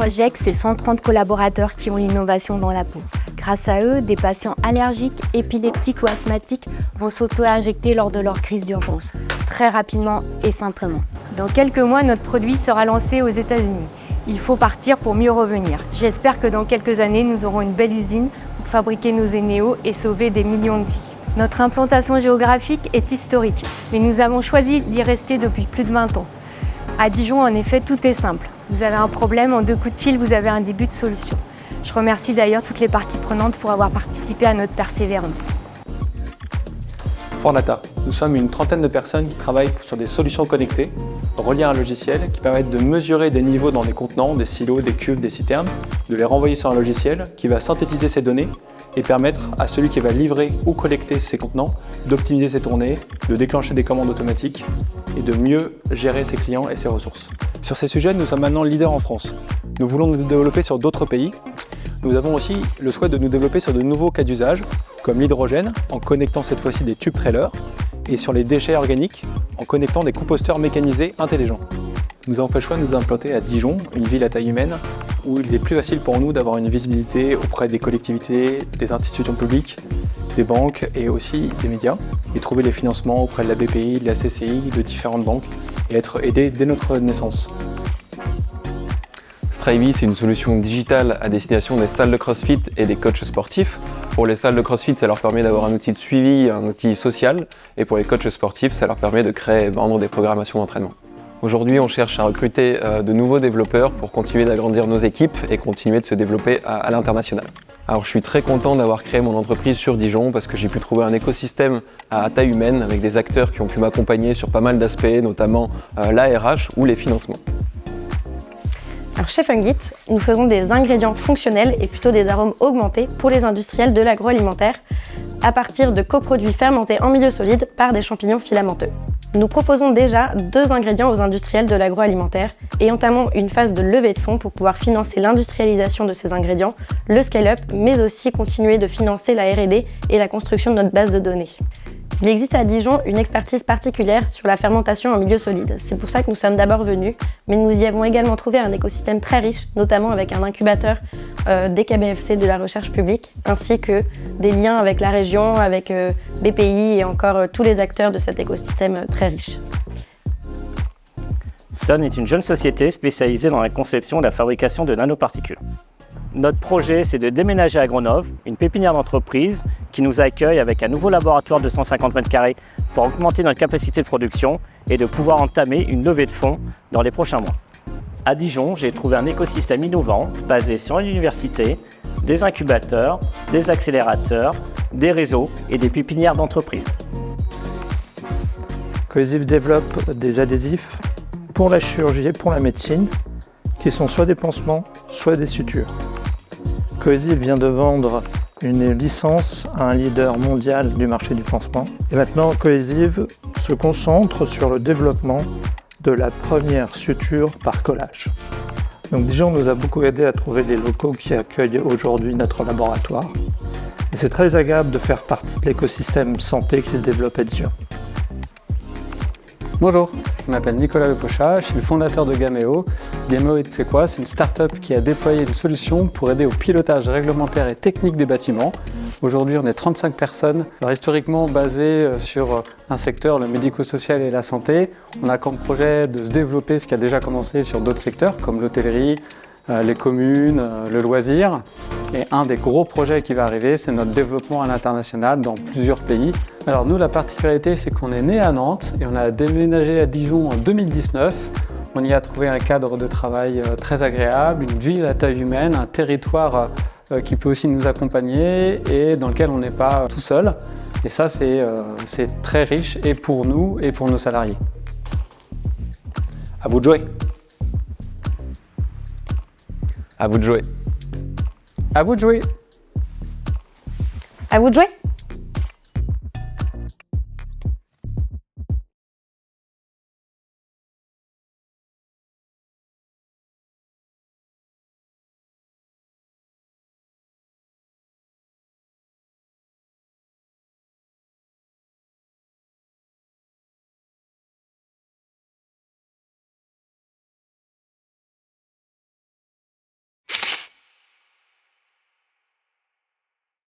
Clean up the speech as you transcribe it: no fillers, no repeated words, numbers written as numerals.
Projex, c'est 130 collaborateurs qui ont l'innovation dans la peau. Grâce à eux, des patients allergiques, épileptiques ou asthmatiques vont s'auto-injecter lors de leur crise d'urgence, très rapidement et simplement. Dans quelques mois, notre produit sera lancé aux États-Unis. Il faut partir pour mieux revenir. J'espère que dans quelques années, nous aurons une belle usine pour fabriquer nos Enéo et sauver des millions de vies. Notre implantation géographique est historique, mais nous avons choisi d'y rester depuis plus de 20 ans. À Dijon, en effet, tout est simple. Vous avez un problème, en 2 coups de fil, vous avez un début de solution. Je remercie d'ailleurs toutes les parties prenantes pour avoir participé à notre persévérance. Fordata, nous sommes une trentaine de personnes qui travaillent sur des solutions connectées, reliées à un logiciel qui permettent de mesurer des niveaux dans des contenants, des silos, des cuves, des citernes, de les renvoyer sur un logiciel qui va synthétiser ces données et permettre à celui qui va livrer ou collecter ces contenants d'optimiser ses tournées, de déclencher des commandes automatiques et de mieux gérer ses clients et ses ressources. Sur ces sujets, nous sommes maintenant leaders en France. Nous voulons nous développer sur d'autres pays. Nous avons aussi le souhait de nous développer sur de nouveaux cas d'usage, comme l'hydrogène, en connectant cette fois-ci des tubes trailers, et sur les déchets organiques, en connectant des composteurs mécanisés intelligents. Nous avons fait le choix de nous implanter à Dijon, une ville à taille humaine, où il est plus facile pour nous d'avoir une visibilité auprès des collectivités, des institutions publiques, des banques et aussi des médias, et trouver les financements auprès de la BPI, de la CCI, de différentes banques, et être aidé dès notre naissance. Strivy, c'est une solution digitale à destination des salles de CrossFit et des coachs sportifs. Pour les salles de CrossFit, ça leur permet d'avoir un outil de suivi, un outil social. Et pour les coachs sportifs, ça leur permet de créer et vendre des programmations d'entraînement. Aujourd'hui, on cherche à recruter de nouveaux développeurs pour continuer d'agrandir nos équipes et continuer de se développer à l'international. Alors je suis très content d'avoir créé mon entreprise sur Dijon parce que j'ai pu trouver un écosystème à taille humaine avec des acteurs qui ont pu m'accompagner sur pas mal d'aspects, notamment l'ARH ou les financements. Alors chez Fungit, nous faisons des ingrédients fonctionnels et plutôt des arômes augmentés pour les industriels de l'agroalimentaire à partir de coproduits fermentés en milieu solide par des champignons filamenteux. Nous proposons déjà 2 ingrédients aux industriels de l'agroalimentaire et entamons une phase de levée de fonds pour pouvoir financer l'industrialisation de ces ingrédients, le scale-up, mais aussi continuer de financer la R&D et la construction de notre base de données. Il existe à Dijon une expertise particulière sur la fermentation en milieu solide. C'est pour ça que nous sommes d'abord venus, mais nous y avons également trouvé un écosystème très riche, notamment avec un incubateur des KBFC de la recherche publique, ainsi que des liens avec la région, avec BPI et encore tous les acteurs de cet écosystème très riche. Sun est une jeune société spécialisée dans la conception et la fabrication de nanoparticules. Notre projet, c'est de déménager à Grenoble, une pépinière d'entreprise qui nous accueille avec un nouveau laboratoire de 150 m² pour augmenter notre capacité de production et de pouvoir entamer une levée de fonds dans les prochains mois. À Dijon, j'ai trouvé un écosystème innovant basé sur une université, des incubateurs, des accélérateurs, des réseaux et des pépinières d'entreprise. Cohesive développe des adhésifs pour la chirurgie et pour la médecine qui sont soit des pansements, soit des sutures. Cohesive vient de vendre une licence à un leader mondial du marché du pansement. Et maintenant, Cohesive se concentre sur le développement de la première suture par collage. Donc Dijon nous a beaucoup aidé à trouver des locaux qui accueillent aujourd'hui notre laboratoire. Et c'est très agréable de faire partie de l'écosystème santé qui se développe à Dijon. Bonjour, je m'appelle Nicolas Lepochat, je suis le fondateur de Gameo. Gameo, c'est quoi? C'est une start-up qui a déployé une solution pour aider au pilotage réglementaire et technique des bâtiments. Aujourd'hui, on est 35 personnes, alors, historiquement basées sur un secteur, le médico-social et la santé. On a comme projet de se développer ce qui a déjà commencé sur d'autres secteurs, comme l'hôtellerie, les communes, le loisir. Et un des gros projets qui va arriver, c'est notre développement à l'international dans plusieurs pays. Alors nous, la particularité, c'est qu'on est né à Nantes et on a déménagé à Dijon en 2019. On y a trouvé un cadre de travail très agréable, une ville à taille humaine, un territoire qui peut aussi nous accompagner et dans lequel on n'est pas tout seul. Et ça, c'est très riche et pour nous et pour nos salariés. À vous de jouer. À vous de jouer. À vous de jouer. À vous de jouer!